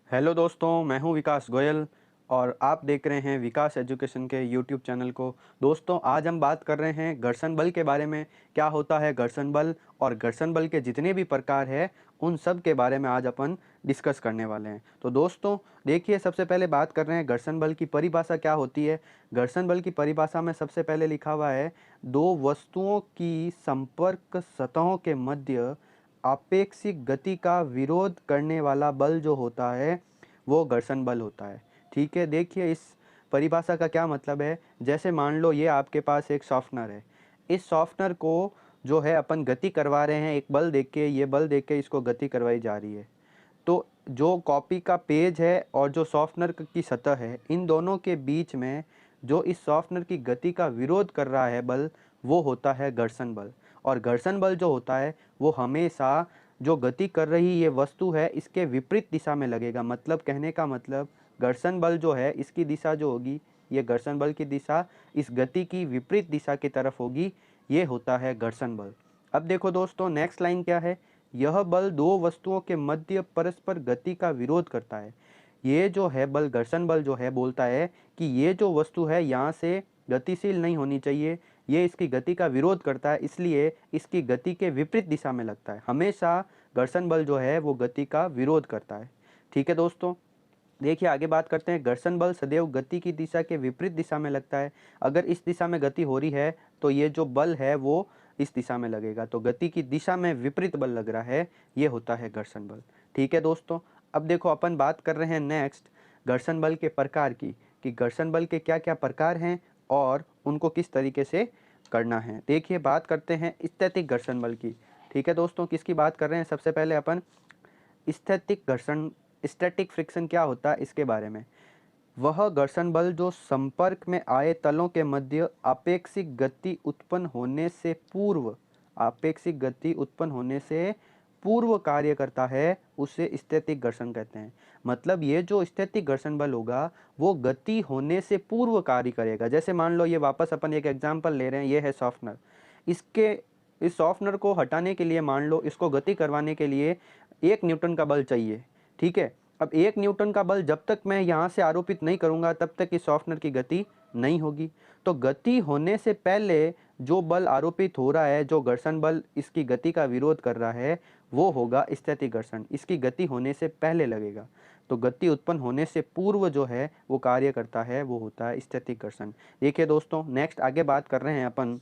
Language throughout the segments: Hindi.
हेलो दोस्तों, मैं हूं विकास गोयल और आप देख रहे हैं विकास एजुकेशन के यूट्यूब चैनल को। दोस्तों, आज हम बात कर रहे हैं घर्षण बल के बारे में। क्या होता है घर्षण बल और घर्षण बल के जितने भी प्रकार हैं उन सब के बारे में आज अपन डिस्कस करने वाले हैं। तो दोस्तों देखिए, सबसे पहले बात कर रहे हैं घर्षण बल की परिभाषा क्या होती है। घर्षण बल की परिभाषा में सबसे पहले लिखा हुआ है, दो वस्तुओं की संपर्क सतहों के मध्य आपेक्षिक गति का विरोध करने वाला बल जो होता है वो घर्षण बल होता है। ठीक है, देखिए इस परिभाषा का क्या मतलब है। जैसे मान लो ये आपके पास एक सॉफ्टनर है, इस सॉफ्टनर को जो है अपन गति करवा रहे हैं, एक बल देख के, ये बल देख के इसको गति करवाई जा रही है। तो जो कॉपी का पेज है और जो सॉफ्टनर की सतह है, इन दोनों के बीच में जो इस सॉफ्टनर की गति का विरोध कर रहा है बल, वो होता है घर्षण बल। और घर्षण बल जो होता है वो हमेशा जो गति कर रही ये वस्तु है इसके विपरीत दिशा में लगेगा। मतलब कहने का मतलब, घर्षण बल जो है इसकी दिशा जो होगी, ये घर्षण बल की दिशा इस गति की विपरीत दिशा की तरफ होगी। ये होता है घर्षण बल। अब देखो दोस्तों, नेक्स्ट लाइन क्या है, यह बल दो वस्तुओं के मध्य परस्पर गति का विरोध करता है। ये जो है बल, घर्षण बल जो है, बोलता है कि ये जो वस्तु है यहाँ से गतिशील नहीं होनी चाहिए, ये इसकी गति का विरोध करता है, इसलिए इसकी गति के विपरीत दिशा में लगता है। हमेशा घर्षण बल जो है वो गति का विरोध करता है। ठीक है दोस्तों, देखिए आगे बात करते हैं। घर्षण बल सदैव गति की दिशा के विपरीत दिशा में लगता है। अगर इस दिशा में गति हो रही है तो ये जो बल है वो इस दिशा में लगेगा। तो गति की दिशा में विपरीत बल लग रहा है, ये होता है घर्षण बल। ठीक है दोस्तों, अब देखो अपन बात कर रहे हैं नेक्स्ट घर्षण बल के प्रकार की, कि घर्षण बल के क्या क्या प्रकार हैं और उनको किस तरीके से करना है। देखिए बात करते हैं स्थैतिक घर्षण बल की। ठीक है दोस्तों, किसकी बात कर रहे हैं, सबसे पहले अपन स्थैतिक घर्षण, स्टैटिक फ्रिक्शन क्या होता है इसके बारे में। वह घर्षण बल जो संपर्क में आए तलों के मध्य आपेक्षिक गति उत्पन्न होने से पूर्व, आपेक्षिक गति उत्पन्न होने से पूर्व कार्य करता है, उसे स्थैतिक घर्षण कहते हैं। मतलब ये जो स्थैतिक घर्षण बल होगा वो गति होने से पूर्व कार्य करेगा। जैसे मान लो, ये वापस अपन एक एग्जांपल ले रहे हैं, ये है सॉफ्टनर। इसके इस सॉफ्टनर को हटाने के लिए, मान लो इसको गति करवाने के लिए 1 न्यूटन का बल चाहिए। ठीक है, अब 1 न्यूटन का बल जब तक मैं यहाँ से आरोपित नहीं करूँगा तब तक इस सॉफ्टनर की गति नहीं होगी। तो गति होने से पहले जो बल आरोपित हो रहा है, जो घर्षण बल इसकी गति का विरोध कर रहा है, वो होगा स्थैतिक घर्षण। इसकी गति होने से पहले लगेगा। तो गति उत्पन्न होने से पूर्व जो है वो कार्य करता है, वो होता है स्थैतिक घर्षण। देखिए दोस्तों, नेक्स्ट आगे बात कर रहे हैं अपन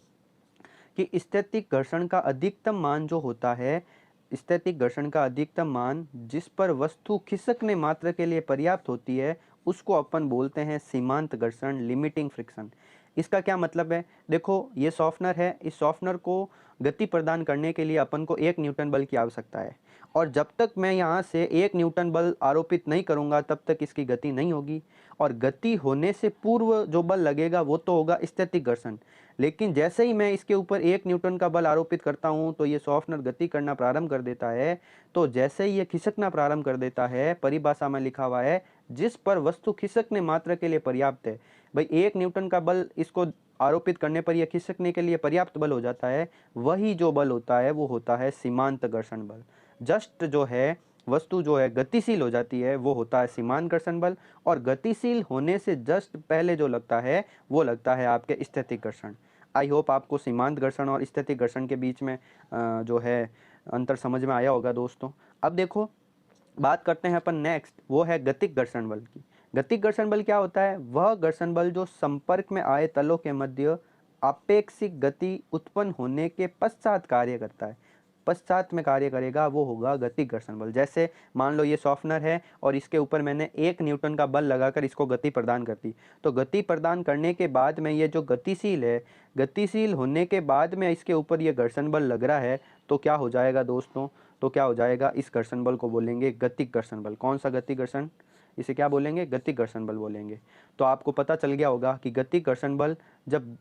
कि स्थैतिक घर्षण का अधिकतम मान जो होता है, स्थैतिक घर्षण का अधिकतम मान जिस पर वस्तु खिसकने मात्र के लिए पर्याप्त होती है, उसको अपन बोलते हैं सीमांत घर्षण, लिमिटिंग फ्रिक्शन। इसका क्या मतलब है, देखो ये सॉफ्टनर है, इस सॉफ्टनर को गति प्रदान करने के लिए अपन को 1 न्यूटन बल की आवश्यकता है। और जब तक मैं यहाँ से 1 न्यूटन बल आरोपित नहीं करूँगा तब तक इसकी गति नहीं होगी। और गति होने से पूर्व जो बल लगेगा वो तो होगा स्थैतिक घर्षण। लेकिन जैसे ही मैं इसके ऊपर 1 न्यूटन का बल आरोपित करता हूँ तो ये सॉफ्टनर गति करना प्रारंभ कर देता है। तो जैसे ही ये खिसकना प्रारंभ कर देता है, परिभाषा में लिखा हुआ है जिस पर वस्तु खिसकने मात्र के लिए पर्याप्त है। भाई 1 न्यूटन का बल इसको आरोपित करने पर यह खिसकने के लिए पर्याप्त बल हो जाता है, वही जो बल होता है वो होता है सीमांत घर्षण बल। जस्ट जो है वस्तु जो है गतिशील हो जाती है, वो होता है सीमांत घर्षण बल। और गतिशील होने से जस्ट पहले जो लगता है वो लगता है आपके स्थैतिक घर्षण। आई होप आपको सीमांत घर्षण और स्थैतिक घर्षण के बीच में जो है अंतर समझ में आया होगा दोस्तों। अब देखो बात करते हैं अपन नेक्स्ट, वो है गतिक घर्षण बल की। गतिक घर्षण बल क्या होता है, वह घर्षण बल जो संपर्क में आए तलों के मध्य आपेक्षिक गति उत्पन्न होने के पश्चात कार्य करता है। पश्चात में कार्य करेगा वो होगा गतिक घर्षण बल। जैसे मान लो ये सॉफ्टनर है और इसके ऊपर मैंने 1 न्यूटन का बल लगाकर इसको गति प्रदान कर दी। तो गति प्रदान करने के बाद में ये जो गतिशील है, गतिशील होने के बाद में इसके ऊपर ये घर्षण बल लग रहा है, तो क्या हो जाएगा दोस्तों, तो क्या हो जाएगा, इस घर्षण बल को बोलेंगे गतिक घर्षण बल। कौन सा गतिक घर्षण, इसे क्या बोलेंगे, गतिक घर्षण बल बोलेंगे। तो आपको पता चल गया होगा कि गतिक घर्षण बल जब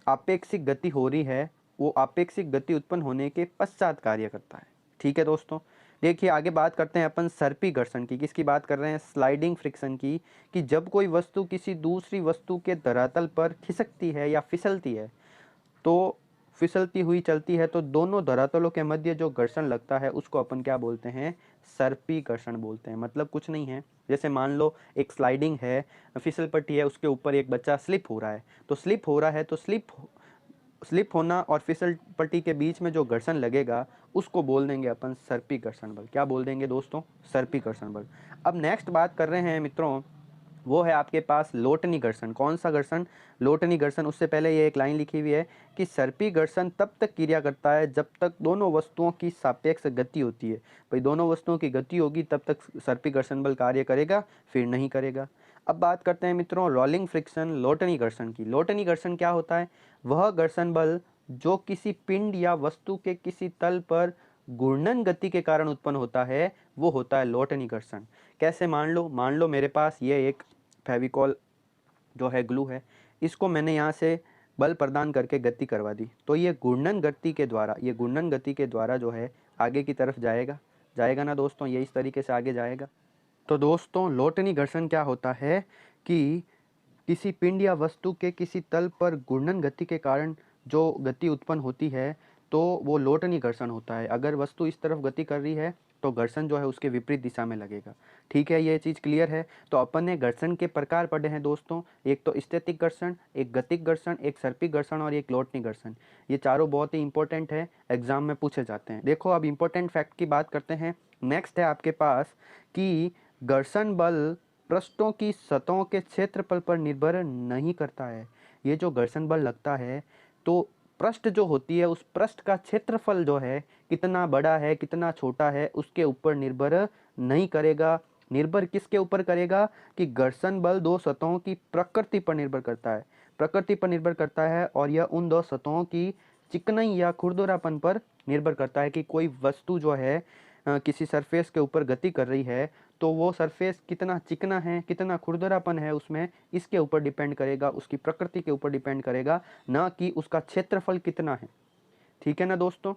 आपेक्षिक गति हो रही है, वो आपेक्षिक गति उत्पन्न होने के पश्चात कार्य करता है। ठीक है दोस्तों, देखिए आगे बात करते हैं अपन सर्पी घर्षण की। किसकी बात कर रहे हैं, स्लाइडिंग फ्रिक्शन की। कि जब कोई वस्तु किसी दूसरी वस्तु के धरातल पर खिसकती है या फिसलती है, तो फिसलती हुई चलती है, तो दोनों धरातलों के मध्य जो घर्षण लगता है उसको अपन क्या बोलते हैं, सर्पी घर्षण बोलते हैं। मतलब कुछ नहीं है, जैसे मान लो एक स्लाइडिंग है, फिसल पट्टी है, उसके ऊपर एक बच्चा स्लिप हो रहा है, तो स्लिप हो रहा है तो स्लिप होना और फिसल पट्टी के बीच में जो घर्षण लगेगा उसको बोल देंगे अपन सर्पी घर्षण बल। क्या बोल देंगे दोस्तों? सर्पी घर्षण बल। अब नेक्स्ट बात कर रहे हैं मित्रों, वो है आपके पास लोटनी घर्षण। कौन सा घर्षण? लोटनी घर्षण। उससे पहले ये एक लाइन लिखी हुई है कि सर्पी घर्षण तब तक क्रिया करता है जब तक दोनों वस्तुओं की सापेक्ष गति होती है। भाई दोनों वस्तुओं की गति होगी तब तक सर्पी घर्षण बल कार्य करेगा, फिर नहीं करेगा। अब बात करते हैं मित्रों रोलिंग फ्रिक्शन लोटनी घर्षण की। लोटनी घर्षण क्या होता है? वह घर्षण बल जो किसी पिंड या वस्तु के किसी तल पर घूर्णन गति के कारण उत्पन्न होता है, वो होता है लोटनी घर्षण। कैसे? मान लो मेरे पास ये एक फेविकॉल जो है ग्लू है, इसको मैंने यहाँ से बल प्रदान करके गति करवा दी, तो ये घूर्णन गति के द्वारा जो है आगे की तरफ जाएगा ना दोस्तों, ये इस तरीके से आगे जाएगा। तो दोस्तों लोटनी घर्षण क्या होता है कि किसी पिंड या वस्तु के किसी तल पर घूर्णन गति के कारण जो गति उत्पन्न होती है तो वो लोटनी घर्षण होता है। अगर वस्तु इस तरफ गति कर रही है तो घर्षण जो है उसके विपरीत दिशा में लगेगा। ठीक है, ये चीज़ क्लियर है। तो अपन ने घर्षण के प्रकार पढ़े हैं दोस्तों, एक तो स्थैतिक घर्षण, एक गतिक घर्षण, एक सर्पिक घर्षण और एक लोटनी घर्षण। ये चारों बहुत ही इंपॉर्टेंट है, एग्जाम में पूछे जाते हैं। देखो अब इंपॉर्टेंट फैक्ट की बात करते हैं। नेक्स्ट है आपके पास कि घर्षण बल पृष्ठों की सतहों के क्षेत्रफल पर निर्भर नहीं करता है। ये जो घर्षण बल लगता है तो पृष्ठ जो होती है उस पृष्ठ का क्षेत्रफल जो है कितना बड़ा है कितना छोटा है उसके ऊपर निर्भर नहीं करेगा। निर्भर किसके ऊपर करेगा? कि घर्षण बल दो सतहों की प्रकृति पर निर्भर करता है। प्रकृति पर निर्भर करता है और यह उन दो सतहों की चिकनाई या खुरदरापन पर निर्भर करता है कि कोई वस्तु जो है किसी सरफेस के ऊपर गति कर रही है तो वो सरफेस कितना चिकना है, कितना खुरदरापन है उसमें, इसके ऊपर डिपेंड करेगा, उसकी प्रकृति के ऊपर डिपेंड करेगा, ना कि उसका क्षेत्रफल कितना है। ठीक है ना दोस्तों?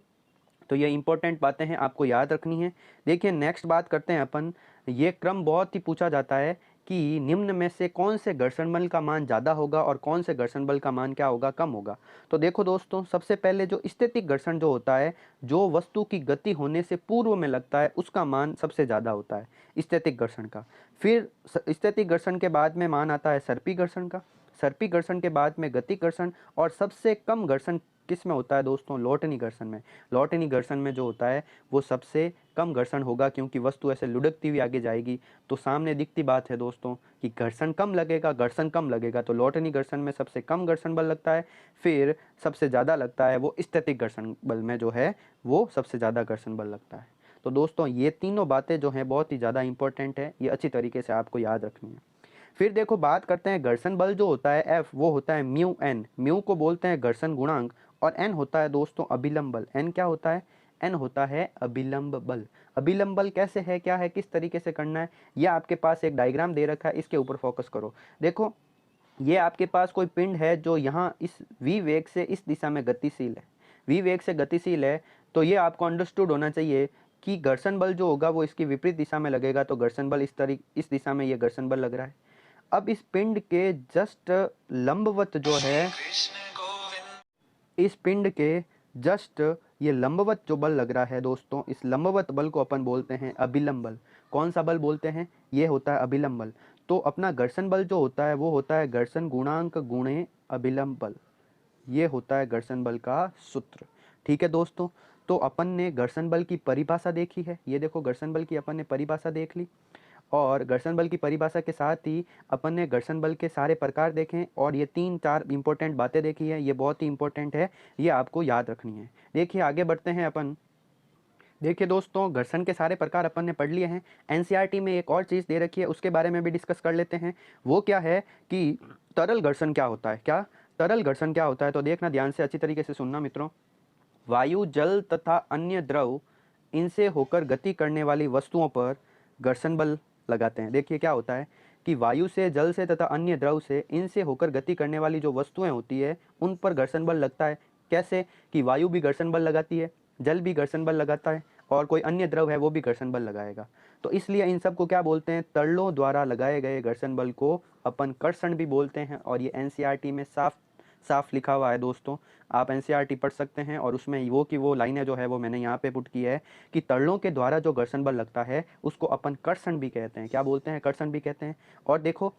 तो ये इंपॉर्टेंट बातें हैं, आपको याद रखनी है। देखिए नेक्स्ट बात करते हैं अपन, ये क्रम बहुत ही पूछा जाता है कि निम्न में से कौन से घर्षण बल का मान ज़्यादा होगा और कौन से घर्षण बल का मान क्या होगा? कम होगा। तो देखो दोस्तों, सबसे पहले जो स्थैतिक घर्षण जो होता है, जो वस्तु की गति होने से पूर्व में लगता है, उसका मान सबसे ज़्यादा होता है स्थैतिक घर्षण का। फिर स्थैतिक घर्षण के बाद में मान आता है सर्पी घर्षण का। सर्पी घर्षण के बाद में गतिक घर्षण, और सबसे कम घर्षण किस में होता है दोस्तों? लोटनी घर्षण में। लोटनी घर्षण में जो होता है वो सबसे कम घर्षण होगा, क्योंकि वस्तु ऐसे लुढ़कती हुई आगे जाएगी तो सामने दिखती बात है दोस्तों कि घर्षण कम लगेगा। तो लोटनी घर्षण में सबसे कम घर्षण बल लगता है। फिर सबसे ज़्यादा लगता है वो स्थैतिक घर्षण बल में जो है वो सबसे ज़्यादा घर्षण बल लगता है। तो दोस्तों ये तीनों बातें जो हैं बहुत ही ज़्यादा इंपॉर्टेंट है, ये अच्छी तरीके से आपको याद रखनी है। फिर देखो बात करते हैं घर्षण बल जो होता है F, वो होता है म्यू एन। म्यू को बोलते हैं घर्षण गुणांक, और एन होता है दोस्तों अभिलंब बल। एन क्या होता है? एन होता है अभिलंब बल। अभिलंब बल कैसे है, क्या है, किस तरीके से करना है, यह आपके पास एक डायग्राम दे रखा है, इसके ऊपर फोकस करो। देखो ये आपके पास कोई पिंड है जो यहाँ इस v वेग से इस दिशा में गतिशील है, v वेग से गतिशील है, तो ये आपको अंडरस्टूड होना चाहिए कि घर्षण बल जो होगा वो इसकी विपरीत दिशा में लगेगा। तो घर्षण बल इस दिशा में ये घर्षण बल लग रहा है। अब इस पिंड के जस्ट लंबवत जो है, इस पिंड के जस्ट ये लंबवत जो बल लग रहा है दोस्तों, इस लंबवत बल को अपन बोलते हैं अभिलंब बल। कौन सा बल बोलते हैं? ये होता है अभिलंब बल। तो अपना घर्षण बल जो होता है वो होता है घर्षण गुणांक गुणे अभिलंब बल। ये होता है घर्षण बल का सूत्र। ठीक है दोस्तों, तो अपन ने घर्षण बल की परिभाषा देखी है। ये देखो घर्षण बल की अपन ने परिभाषा देख ली, और घर्षण बल की परिभाषा के साथ ही अपन ने घर्षण बल के सारे प्रकार देखे, और ये 3-4 इंपॉर्टेंट बातें देखी है। ये बहुत ही इंपॉर्टेंट है, ये आपको याद रखनी है। देखिए आगे बढ़ते हैं अपन। देखिए दोस्तों, घर्षण के सारे प्रकार अपन ने पढ़ लिए हैं। एनसीईआरटी में एक और चीज़ दे रखी है, उसके बारे में भी डिस्कस कर लेते हैं। वो क्या है कि तरल घर्षण क्या होता है। क्या तरल घर्षण क्या होता है? तो देखना ध्यान से, अच्छी तरीके से सुनना मित्रों। वायु, जल तथा अन्य द्रव इनसे होकर गति करने वाली वस्तुओं पर घर्षण बल लगाते हैं। देखिए क्या होता है कि वायु से, जल से तथा अन्य द्रव से, इनसे होकर गति करने वाली जो वस्तुएं होती है उन पर घर्षण बल लगता है। कैसे? कि वायु भी घर्षण बल लगाती है, जल भी घर्षण बल लगाता है, और कोई अन्य द्रव है वो भी घर्षण बल लगाएगा। तो इसलिए इन सब को क्या बोलते हैं? तरलों द्वारा लगाए गए घर्षण बल को अपन कर्षण भी बोलते हैं, और ये एनसीईआरटी में साफ साफ लिखा हुआ है दोस्तों, आप एनसीईआरटी पढ़ सकते हैं और उसमें वो की वो लाइनें जो है वो मैंने यहाँ पे पुट की है कि तरलों के द्वारा जो घर्षण बल लगता है उसको अपन कर्षण भी कहते हैं। क्या बोलते हैं? कर्षण भी कहते हैं। और देखो,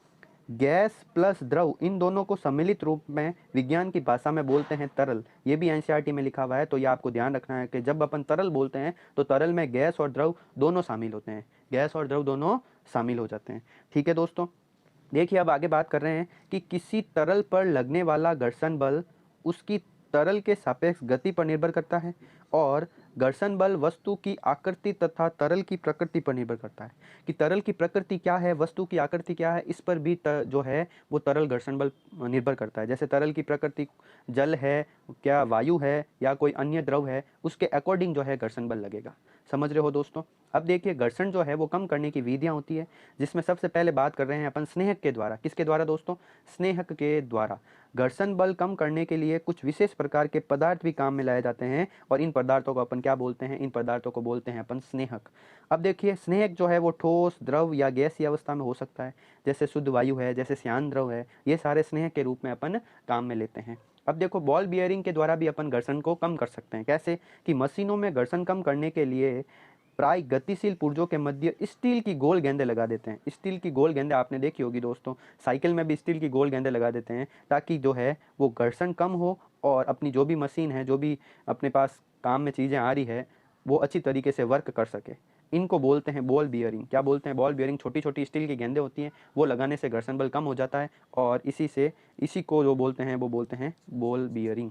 गैस प्लस द्रव इन दोनों को सम्मिलित रूप में विज्ञान की भाषा में बोलते हैं तरल। ये भी एनसीईआरटी में लिखा हुआ है, तो ये आपको ध्यान रखना है कि जब अपन तरल बोलते हैं तो तरल में गैस और द्रव दोनों शामिल होते हैं, गैस और द्रव दोनों शामिल हो जाते हैं। ठीक है दोस्तों, देखिए अब आगे बात कर रहे हैं कि किसी तरल पर लगने वाला घर्षण बल उसकी तरल के सापेक्ष गति पर निर्भर करता है और घर्षण बल वस्तु की आकृति तथा तरल की प्रकृति पर निर्भर करता है। कि तरल की प्रकृति क्या है, वस्तु की आकृति क्या है, इस पर भी जो है वो तरल घर्षण बल निर्भर करता है। जैसे तरल की प्रकृति जल है, क्या वायु है या कोई अन्य द्रव है, उसके अकॉर्डिंग जो है घर्षण बल लगेगा। समझ रहे हो दोस्तों? अब देखिए, घर्षण जो है वो कम करने की विधियां होती है, जिसमें सबसे पहले बात कर रहे हैं अपन स्नेहक के द्वारा। किसके द्वारा दोस्तों? स्नेहक के द्वारा। घर्षण बल कम करने के लिए कुछ विशेष प्रकार के पदार्थ भी काम में लाए जाते हैं और इन पदार्थों को अपन क्या बोलते हैं? इन पदार्थों को बोलते हैं अपन स्नेहक। अब देखिए, स्नेहक जो है वो ठोस, द्रव या गैसीय अवस्था में हो सकता है, जैसे शुद्ध वायु है, जैसे श्यान द्रव है, ये सारे स्नेहक के रूप में अपन काम में लेते हैं। अब देखो, बॉल बियरिंग के द्वारा भी अपन घर्षण को कम कर सकते हैं। कैसे? कि मशीनों में घर्षण कम करने के लिए प्राय गतिशील पुर्जों के मध्य स्टील की गोल गेंदें लगा देते हैं। स्टील की गोल गेंदें आपने देखी होगी दोस्तों, साइकिल में भी स्टील की गोल गेंदें लगा देते हैं ताकि जो है वो घर्षण कम हो और अपनी जो भी मशीन है, जो भी अपने पास काम में चीज़ें आ रही है, वो अच्छी तरीके से वर्क कर सके। इनको बोलते हैं बॉल बियरिंग। क्या बोलते हैं? Ball bearing. छोटी छोटी स्टील की गेंदें होती हैं, वो लगाने से घर्षण बल कम हो जाता है और इसी को जो बोलते हैं वो बोलते हैं बॉल बियरिंग।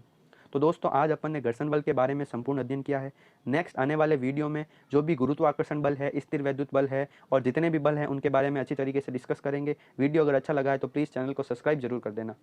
तो दोस्तों, आज अपन ने घर्षण बल के बारे में संपूर्ण अध्ययन किया है। नेक्स्ट आने वाले वीडियो में जो भी गुरुत्वाकर्षण बल है, स्थिर वैद्युत बल है और जितने भी बल हैं उनके बारे में अच्छी तरीके से डिस्कस करेंगे। वीडियो अगर अच्छा लगा है तो प्लीज़ चैनल को सब्सक्राइब जरूर कर देना।